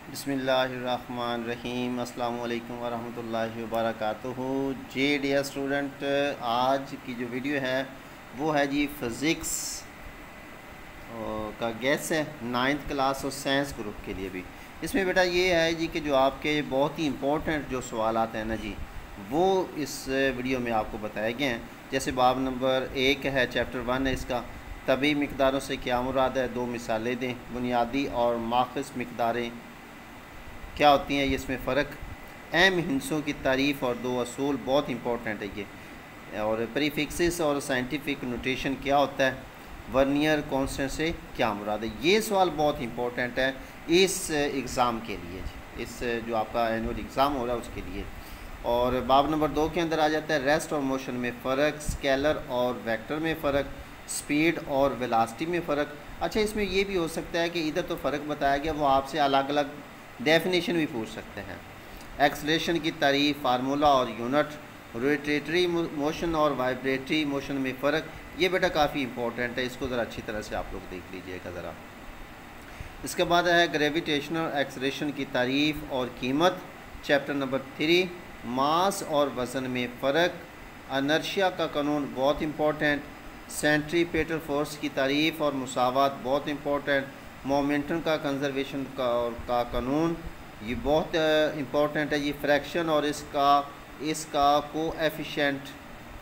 बिस्मिल्लाहिर्रहमानिर्रहीम अस्सलामु अलैकुम वरहमतुल्लाहि वबरकातुहू। जी डियर स्टूडेंट, आज की जो वीडियो है वो है जी फ़िज़िक्स का गैस है 9th क्लास और साइंस ग्रुप के लिए भी। इसमें बेटा ये है जी कि जो आपके बहुत ही इम्पोर्टेंट जो सवाल आते हैं ना जी, वो इस वीडियो में आपको बताए गए हैं। जैसे बाब नंबर 1 है, चैप्टर 1 है इसका, तभी मकदारों से क्या मुराद है, 2 मिसालें दें, बुनियादी और माख़िस मकदारें क्या होती हैं, ये इसमें फ़र्क, अहम हिंसों की तारीफ़ और 2 असूल, बहुत इंपॉर्टेंट है ये। और प्रीफिक्सेस और साइंटिफिक नोटेशन क्या होता है, वर्नियर कांस्टेंट से क्या मुराद है। ये सवाल बहुत इंपॉर्टेंट है इस एग्ज़ाम के लिए, इस जो आपका एनुअल एग्ज़ाम हो रहा है उसके लिए। और बाब नंबर 2 के अंदर आ जाता है रेस्ट और मोशन में फ़र्क, स्केलर और वेक्टर में फ़र्क, स्पीड और वेलोसिटी में फ़र्क। अच्छा, इसमें ये भी हो सकता है कि इधर तो फ़र्क बताया गया, वो आपसे अलग अलग डेफिनेशन भी पूछ सकते हैं। एक्सलेशन की तारीफ, फार्मूला और यूनिट, रोटेटरी मोशन और वाइब्रेटरी मोशन में फ़र्क, ये बेटा काफ़ी इंपॉर्टेंट है, इसको ज़रा अच्छी तरह से आप लोग देख लीजिएगा ज़रा। इसके बाद है ग्रेविटेशनल एक्सलेशन की तारीफ और कीमत, चैप्टर नंबर 3, मास और वज़न में फ़र्क, अनर्शिया का कानून बहुत इंपॉर्टेंट, सेंट्रीपेटल फोर्स की तारीफ और मुसावात बहुत इंपॉर्टेंट, मोमेंटम का कंजर्वेशन का कानून ये बहुत इंपॉर्टेंट है। ये फ्रैक्शन और इसका कोएफिशिएंट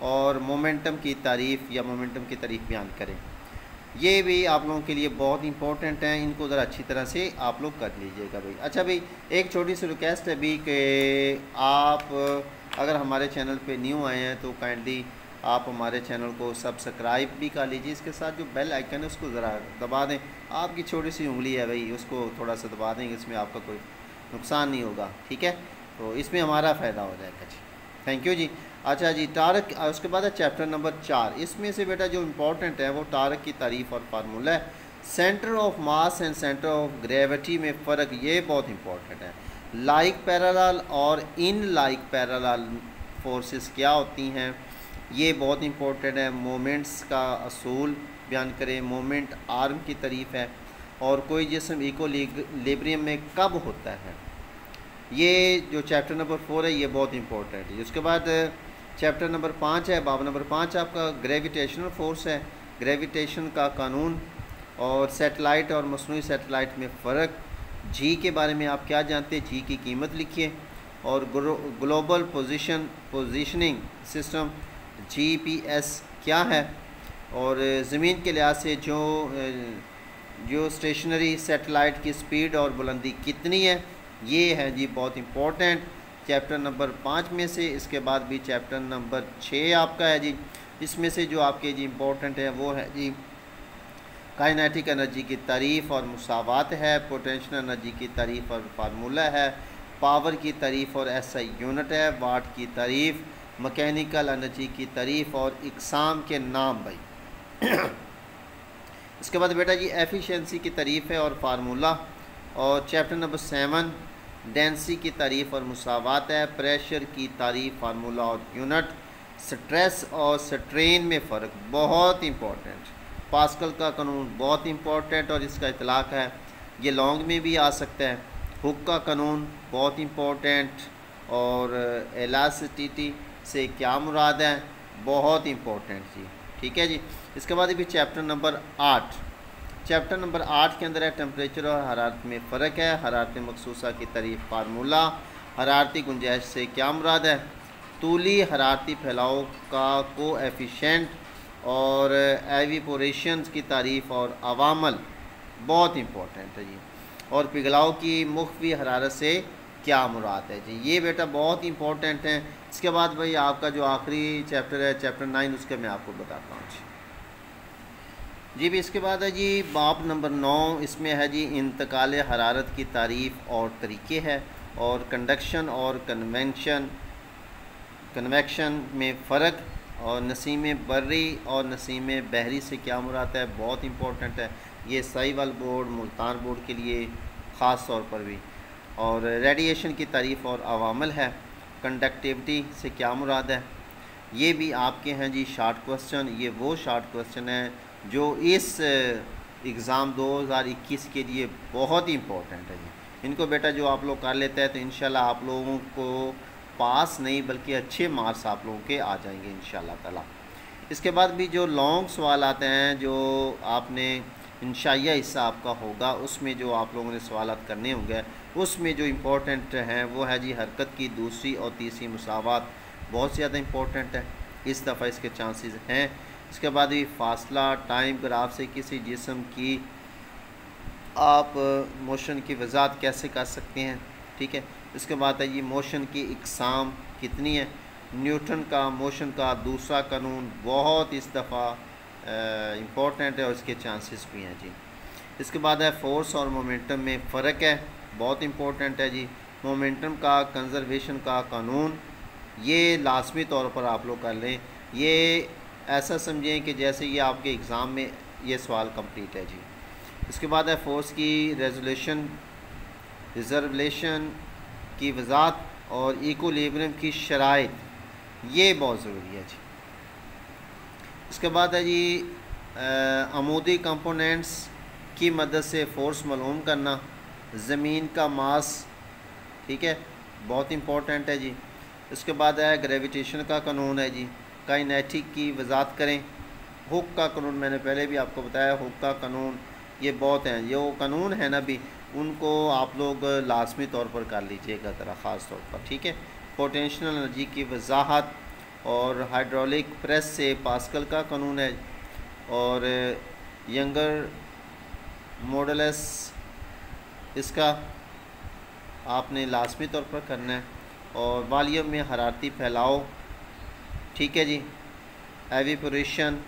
और मोमेंटम की तारीफ़ या मोमेंटम की तारीफ़ बयान करें, ये भी आप लोगों के लिए बहुत इंपॉर्टेंट है, इनको ज़रा अच्छी तरह से आप लोग कर लीजिएगा भाई। अच्छा भाई, एक छोटी सी रिक्वेस्ट है भी कि आप अगर हमारे चैनल पे न्यू आए हैं तो काइंडली आप हमारे चैनल को सब्सक्राइब भी कर लीजिए, इसके साथ जो बेल आइकन है उसको ज़रा दबा दें। आपकी छोटी सी उंगली है भाई, उसको थोड़ा सा दबा देंगे, इसमें आपका कोई नुकसान नहीं होगा, ठीक है, तो इसमें हमारा फ़ायदा हो जाएगा जी। थैंक यू जी। अच्छा जी, टार्क, उसके बाद है चैप्टर नंबर 4। इसमें से बेटा जो इम्पोर्टेंट है वो टार्क की तारीफ़ और फार्मूला है। Centre of mass and centre of gravity में फ़र्क, ये बहुत इंपॉर्टेंट है। लाइक पैरेलल और इन लाइक पैरेलल फोर्सेस क्या होती हैं, ये बहुत इंपॉर्टेंट है। मोमेंट्स का असूल बयान करें, मोमेंट आर्म की तारीफ़ है, और कोई जिस्म इक्विलिब्रियम में कब होता है, ये जो चैप्टर नंबर 4 है ये बहुत इंपॉर्टेंट है। उसके बाद चैप्टर नंबर 5 है, बाब नंबर 5 आपका ग्रेविटेशनल फोर्स है, ग्रेविटेशन का कानून, और सैटेलाइट और मसनूई सैटेलाइट में फ़र्क, जी के बारे में आप क्या जानते हैं, जी की कीमत लिखिए, और ग्लोबल पोजीशनिंग सिस्टम GPS क्या है, और ज़मीन के लिहाज से जो स्टेशनरी सैटेलाइट की स्पीड और बुलंदी कितनी है, ये है जी बहुत इंपॉर्टेंट चैप्टर नंबर 5 में से। इसके बाद भी चैप्टर नंबर 6 आपका है जी, इसमें से जो आपके जी इम्पोर्टेंट है वो है जी काइनेटिक एनर्जी की तारीफ़ और मुसावात है, पोटेंशियल एनर्जी की तारीफ़ और फार्मूला है, पावर की तारीफ़ और SI यूनिट है, वाट की तारीफ़, मैकेनिकल एनर्जी की तारीफ़ और इकसाम के नाम भाई। इसके बाद बेटा जी एफिशिएंसी की तारीफ़ है और फार्मूला, और चैप्टर नंबर 7 डेंसिटी की तारीफ़ और मुसावात है, प्रेशर की तारीफ़, फार्मूला और यूनिट, स्ट्रेस और स्ट्रेन में फ़र्क बहुत इंपॉर्टेंट, पास्कल का कानून बहुत इंपॉर्टेंट और इसका इतलाक़ है, ये लॉन्ग में भी आ सकता है, हुक का कानून बहुत इंपॉर्टेंट, और एलास्टिसिटी से क्या मुराद है, बहुत इंपॉर्टेंट जी, ठीक है जी। इसके बाद भी चैप्टर नंबर 8, चैप्टर नंबर 8 के अंदर है टेम्परेचर और हरारत में फ़र्क है, हरारत मखसूसा की तारीफ़, फार्मूला, हरारती गुंजाइश से क्या मुराद है, तूली हरारती फैलाव का कोएफिशिएंट, और एविपोरेशन की तारीफ़ और अवामल बहुत इंपॉर्टेंट है जी, और पिघलाव की मुख्फी हरारत से क्या मुराद है जी, ये बेटा बहुत इंपॉर्टेंट है। इसके बाद भाई आपका जो आखिरी चैप्टर है चैप्टर 9, उसके मैं आपको बताता हूँ जी भी। इसके बाद है जी बाब नंबर 9, इसमें है जी इंतकाल हरारत की तारीफ़ और तरीक़े है, और कंडक्शन और कन्वेक्शन में फ़र्क, और नसीम बर्री और नसीम बहरी से क्या मुराद है, बहुत इंपॉर्टेंट है ये साहिवाल बोर्ड, मुल्तान बोर्ड के लिए ख़ास तौर पर भी, और रेडिएशन की तारीफ़ और अवामल है, कंडक्टिविटी से क्या मुराद है, ये भी आपके हैं जी शार्ट क्वेश्चन। ये वो शार्ट क्वेश्चन है जो इस एग्ज़ाम 2021 के लिए बहुत ही इंपॉर्टेंट है जी, इनको बेटा जो आप लोग कर लेते हैं तो इंशाल्लाह आप लोगों को पास नहीं बल्कि अच्छे मार्क्स आप लोगों के आ जाएंगे इंशाल्लाह ताला। इसके बाद भी जो लॉन्ग सवाल आते हैं जो आपने इंशाइया हिस्सा आपका होगा उसमें जो आप लोगों ने सवाल करने होंगे उसमें जो इम्पोर्टेंट हैं वो है जी हरकत की दूसरी और तीसरी मुसावात बहुत ज़्यादा इम्पोर्टेंट है, इस दफ़ा इसके चांसेस हैं। इसके बाद भी फासला टाइम ग्राफ से किसी जिस्म की आप मोशन की वजाहत कैसे कर सकते हैं, ठीक है। इसके बाद है ये मोशन की इकसाम कितनी है, न्यूटन का मोशन का दूसरा कानून बहुत इस दफ़ा इम्पोर्टेंट है और इसके चांसेस भी हैं जी। इसके बाद है फोर्स और मोमेंटम में फ़र्क है, बहुत इम्पोर्टेंट है जी। मोमेंटम का कंजर्वेशन का कानून ये लाजमी तौर पर आप लोग कर लें, ये ऐसा समझें कि जैसे ये आपके एग्ज़ाम में ये सवाल कंप्लीट है जी। इसके बाद है फोर्स की रिजर्वेशन की वजाहत और इक्विलिब्रियम की शराइत, ये बहुत ज़रूरी है जी। इसके बाद है जी अमूदी कंपोनेंट्स की मदद से फ़ोर्स मालूम करना, ज़मीन का मास, ठीक है, बहुत इम्पोर्टेंट है जी। इसके बाद है ग्रेविटेशन का कानून है जी, काइनेटिक की वजाहत करें। हुक का कानून मैंने पहले भी आपको बताया, हुक का कानून ये बहुत हैं, ये वो कानून है ना भी उनको आप लोग लाजमी तौर पर कर लीजिएगा ज़रा ख़ास तौर पर, ठीक है। पोटेंशियल एनर्जी की वजाहत और हाइड्रोलिक प्रेस से पास्कल का कानून है और यंगर मॉडुलस इसका आपने लाजमी तौर पर करना है और वॉल्यूम में हरारती फैलाव, ठीक है जी। एविपोरेशन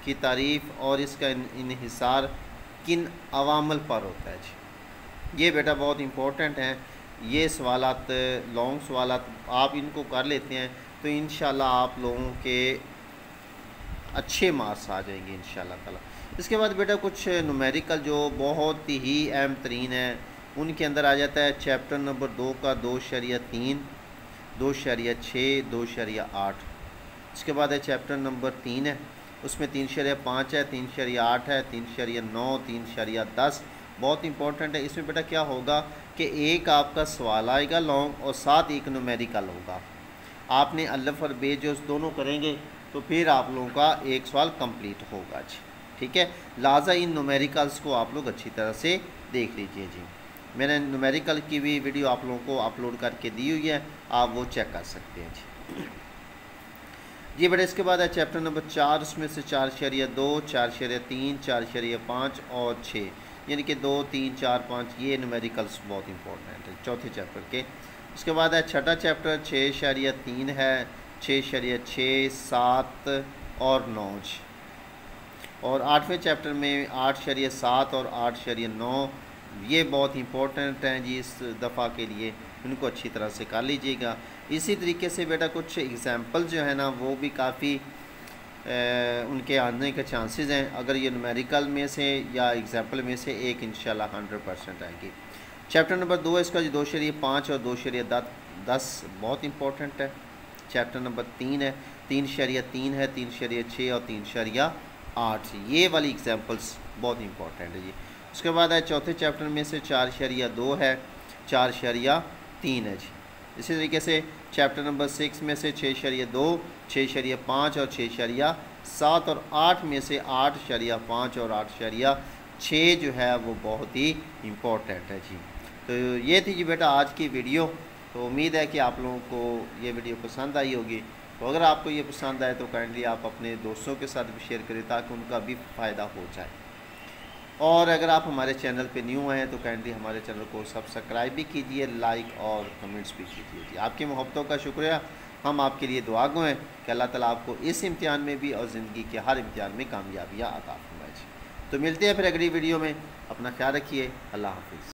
की तारीफ़ और इसका इन्हिसार किन अवामल पर होता है जी, ये बेटा बहुत इम्पोर्टेंट हैं। ये सवालात लॉन्ग सवालात आप इनको कर लेते हैं तो इंशाल्लाह आप लोगों के अच्छे मार्क्स आ जाएंगे इंशाल्लाह ताला। इसके बाद बेटा कुछ न्यूमेरिकल जो बहुत ही अहम तरीन है उनके अंदर आ जाता है चैप्टर नंबर 2 का 2.3, 2.6, 2.8। इसके बाद है चैप्टर नंबर 3 है, उसमें 3.5 है, 3.8 है, 3.9, 3.10 बहुत इंपॉर्टेंट है। इसमें बेटा क्या होगा कि एक आपका सवाल आएगा लॉन्ग और साथ एक न्यूमेरिकल होगा। आपने अल्फ और बे जो दोनों करेंगे तो फिर आप लोगों का एक सवाल कंप्लीट होगा जी, ठीक है। लिहाजा इन न्यूमेरिकल्स को आप लोग अच्छी तरह से देख लीजिए जी। मैंने न्यूमेरिकल की भी वीडियो आप लोगों को अपलोड करके दी हुई है, आप वो चेक कर सकते हैं जी बेटा। इसके बाद है चैप्टर नंबर 4, उसमें से 4.2, 4.3, 4.5 और 6, यानी कि 2, 3, 4, 5 ये न्यूमेरिकल्स बहुत इंपॉर्टेंट है चौथे चैप्टर के। उसके बाद है छठा चैप्टर 6.3 है, 6.6, 7 और 9 और 8वें चैप्टर में 8.7 और 8.9 ये बहुत इंपॉर्टेंट हैं जी इस दफ़ा के लिए, इनको अच्छी तरह से कर लीजिएगा। इसी तरीके से बेटा कुछ एग्ज़ाम्पल जो है ना वो भी काफ़ी उनके आने के चांसेस हैं, अगर ये न्यूमेरिकल में से या एग्ज़ाम्पल में से एक इंशाल्लाह 100% आएगी। चैप्टर नंबर 2 है इसका जो 2.5 और 2.10 बहुत इंपॉर्टेंट है। चैप्टर नंबर 3 है, 3.3 है, 3.6 और 3.8 ये वाली एग्ज़ाम्पल्स बहुत इंपॉर्टेंट है जी। उसके बाद है चौथे चैप्टर में से 4.2 है, 4.3 है जी। इसी तरीके से चैप्टर नंबर 6 में से 6.2, 6.5 और 6.7 और 8 में से 8.5 और 8.6 जो है वो बहुत ही इम्पोर्टेंट है जी। तो ये थी जी बेटा आज की वीडियो। तो उम्मीद है कि आप लोगों को ये वीडियो पसंद आई होगी। तो अगर आपको ये पसंद आए तो काइंडली आप अपने दोस्तों के साथ भी शेयर करें ताकि उनका भी फ़ायदा हो जाए। और अगर आप हमारे चैनल पे न्यू हैं तो काइंडली हमारे चैनल को सब्सक्राइब भी कीजिए, लाइक और कमेंट्स भी कीजिए जी। आपकी मोहब्बतों का शुक्रिया। हम आपके लिए दुआ गो हैं कि अल्लाह ताला आपको इस इम्तिहान में भी और ज़िंदगी के हर इम्तिहान में कामयाबियाँ अता फरमाए। तो मिलते हैं फिर अगली वीडियो में, अपना ख्याल रखिए, अल्लाह हाफिज़।